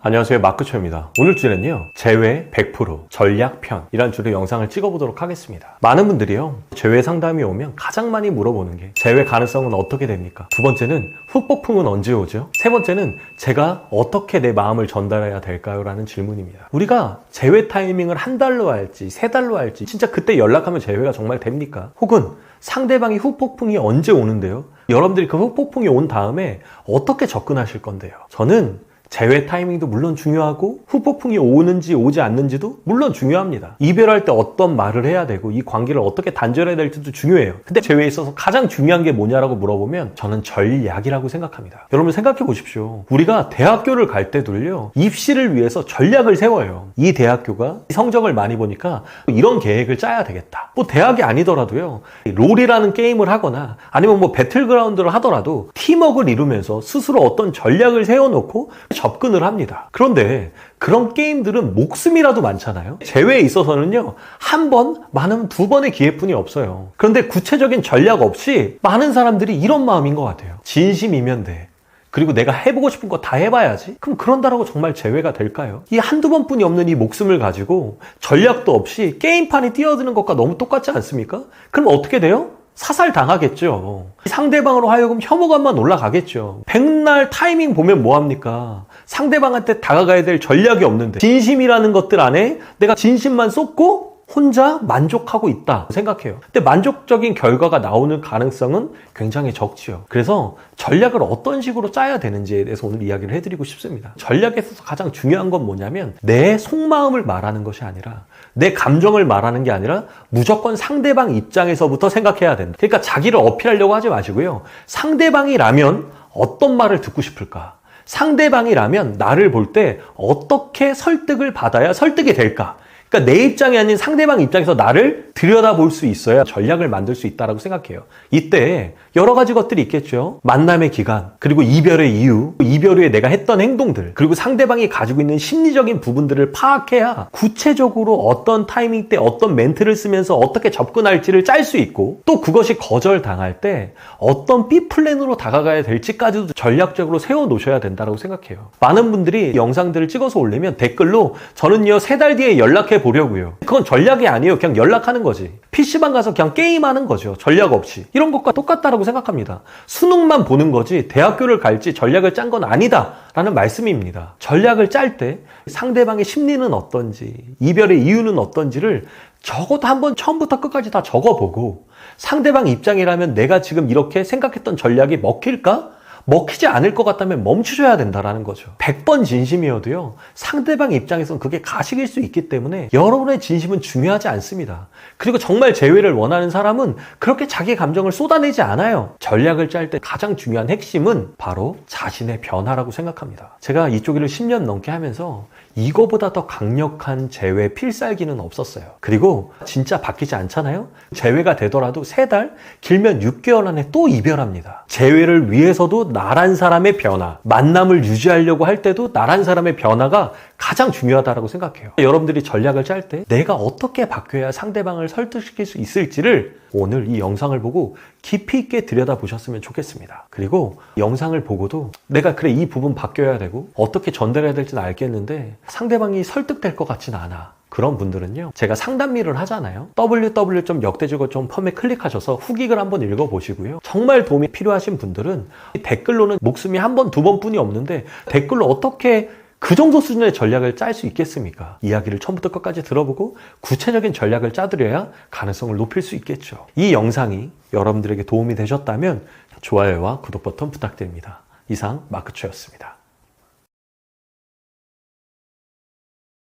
안녕하세요, 마크초입니다. 오늘 주제는요, 제외 100% 전략편 이란 주로 영상을 찍어보도록 하겠습니다. 많은 분들이요, 제외 상담이 오면 가장 많이 물어보는 게 제외 가능성은 어떻게 됩니까? 두 번째는 후폭풍은 언제 오죠? 세 번째는 제가 어떻게 내 마음을 전달해야 될까요? 라는 질문입니다. 우리가 제외 타이밍을 한 달로 할지 세 달로 할지 진짜 그때 연락하면 제외가 정말 됩니까? 혹은 상대방이 후폭풍이 언제 오는데요? 여러분들이 그 후폭풍이 온 다음에 어떻게 접근하실 건데요? 저는 제외 타이밍도 물론 중요하고 후폭풍이 오는지 오지 않는지도 물론 중요합니다. 이별할 때 어떤 말을 해야 되고 이 관계를 어떻게 단절해야 될지도 중요해요. 근데 제외에 있어서 가장 중요한 게 뭐냐라고 물어보면 저는 전략이라고 생각합니다. 여러분 생각해 보십시오. 우리가 대학교를 갈 때도요, 입시를 위해서 전략을 세워요. 이 대학교가 성적을 많이 보니까 이런 계획을 짜야 되겠다. 뭐 대학이 아니더라도요, 롤이라는 게임을 하거나 아니면 뭐 배틀그라운드를 하더라도 팀워크를 이루면서 스스로 어떤 전략을 세워놓고 접근을 합니다. 그런데 그런 게임들은 목숨이라도 많잖아요. 제외에 있어서는요, 한 번, 많으면 두 번의 기회뿐이 없어요. 그런데 구체적인 전략 없이 많은 사람들이 이런 마음인 것 같아요. 진심이면 돼. 그리고 내가 해보고 싶은 거 다 해봐야지. 그럼 그런다라고 정말 제외가 될까요? 이 한두 번뿐이 없는 이 목숨을 가지고 전략도 없이 게임판에 뛰어드는 것과 너무 똑같지 않습니까? 그럼 어떻게 돼요? 사살당하겠죠. 상대방으로 하여금 혐오감만 올라가겠죠. 백날 타이밍 보면 뭐합니까? 상대방한테 다가가야 될 전략이 없는데 진심이라는 것들 안에 내가 진심만 쏟고 혼자 만족하고 있다 생각해요. 근데 만족적인 결과가 나오는 가능성은 굉장히 적지요. 그래서 전략을 어떤 식으로 짜야 되는지에 대해서 오늘 이야기를 해드리고 싶습니다. 전략에서 가장 중요한 건 뭐냐면 내 속마음을 말하는 것이 아니라 내 감정을 말하는 게 아니라 무조건 상대방 입장에서부터 생각해야 된다. 그러니까 자기를 어필하려고 하지 마시고요. 상대방이라면 어떤 말을 듣고 싶을까? 상대방이라면 나를 볼 때 어떻게 설득을 받아야 설득이 될까? 그러니까 내 입장이 아닌 상대방 입장에서 나를 들여다볼 수 있어야 전략을 만들 수 있다고 생각해요. 이때 여러 가지 것들이 있겠죠. 만남의 기간, 그리고 이별의 이유, 이별 후에 내가 했던 행동들, 그리고 상대방이 가지고 있는 심리적인 부분들을 파악해야 구체적으로 어떤 타이밍 때 어떤 멘트를 쓰면서 어떻게 접근할지를 짤 수 있고, 또 그것이 거절당할 때 어떤 B 플랜으로 다가가야 될지까지도 전략적으로 세워놓으셔야 된다고 생각해요. 많은 분들이 영상들을 찍어서 올리면 댓글로 저는요 3달 뒤에 연락해 보려고요. 그건 전략이 아니에요. 그냥 연락하는 거지. PC방 가서 그냥 게임하는 거죠. 전략 없이. 이런 것과 똑같다라고 생각합니다. 수능만 보는 거지 대학교를 갈지 전략을 짠 건 아니다 라는 말씀입니다. 전략을 짤 때 상대방의 심리는 어떤지, 이별의 이유는 어떤지를 적어도 한번 처음부터 끝까지 다 적어보고, 상대방 입장이라면 내가 지금 이렇게 생각했던 전략이 먹힐까? 먹히지 않을 것 같다면 멈추셔야 된다라는 거죠. 100번 진심이어도요, 상대방 입장에서는 그게 가식일 수 있기 때문에 여러분의 진심은 중요하지 않습니다. 그리고 정말 재회를 원하는 사람은 그렇게 자기 감정을 쏟아내지 않아요. 전략을 짤 때 가장 중요한 핵심은 바로 자신의 변화라고 생각합니다. 제가 이쪽 일을 10년 넘게 하면서 이거보다 더 강력한 재회 필살기는 없었어요. 그리고 진짜 바뀌지 않잖아요? 재회가 되더라도 3달, 길면 6개월 안에 또 이별합니다. 재회를 위해서도 나란 사람의 변화, 만남을 유지하려고 할 때도 나란 사람의 변화가 가장 중요하다고 생각해요. 여러분들이 전략을 짤 때 내가 어떻게 바뀌어야 상대방을 설득시킬 수 있을지를 오늘 이 영상을 보고 깊이 있게 들여다보셨으면 좋겠습니다. 그리고 영상을 보고도 내가 그래 이 부분 바뀌어야 되고 어떻게 전달해야 될지는 알겠는데 상대방이 설득될 것 같지는 않아. 그런 분들은요, 제가 상담일을 하잖아요. www.역대직어점펌에 클릭하셔서 후기글 한번 읽어보시고요. 정말 도움이 필요하신 분들은 댓글로는 목숨이 한 번, 두 번뿐이 없는데 댓글로 어떻게 그 정도 수준의 전략을 짤 수 있겠습니까? 이야기를 처음부터 끝까지 들어보고 구체적인 전략을 짜드려야 가능성을 높일 수 있겠죠. 이 영상이 여러분들에게 도움이 되셨다면 좋아요와 구독 버튼 부탁드립니다. 이상 마크초였습니다.